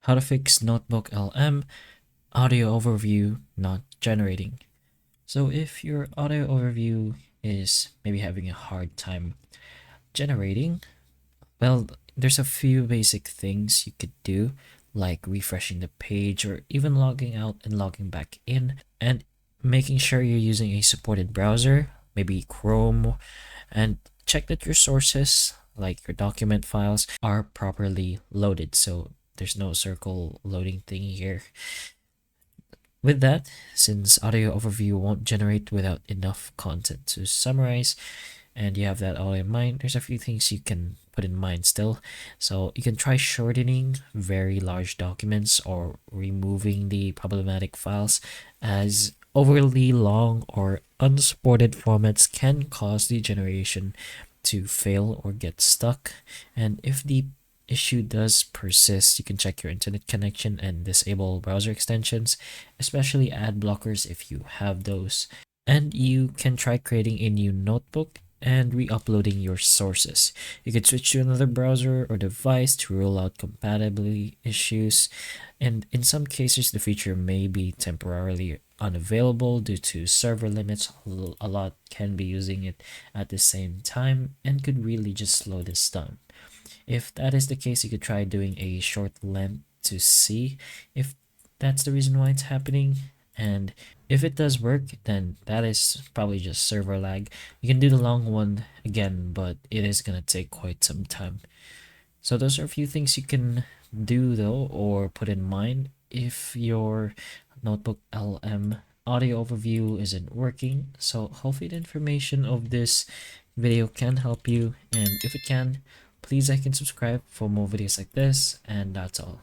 How to fix NotebookLM audio overview not generating. So if your audio overview is maybe having a hard time generating, well, there's a few basic things you could do, like refreshing the page or even logging out and logging back in, and making sure you're using a supported browser, maybe Chrome, and check that your sources, like your document files, are properly loaded. So there's no circle loading thing here. With that, since audio overview won't generate without enough content to summarize, and you have that all in mind, there's a few things you can put in mind still. So you can try shortening very large documents or removing the problematic files, as overly long or unsupported formats can cause the generation to fail or get stuck. And if the issue does persist, you can check your internet connection and disable browser extensions, especially ad blockers if you have those. And you can try creating a new notebook and re-uploading your sources. You could switch to another browser or device to rule out compatibility issues. And in some cases, the feature may be temporarily unavailable due to server limits. A lot can be using it at the same time and could really just slow this down. If that is the case, you could try doing a short length to see if that's the reason why it's happening. And if it does work, then that is probably just server lag. You can do the long one again, but it is going to take quite some time. So those are a few things you can do though, or put in mind if your NotebookLM audio overview isn't working. So hopefully the information of this video can help you, and if it can, please like and subscribe for more videos like this, and that's all.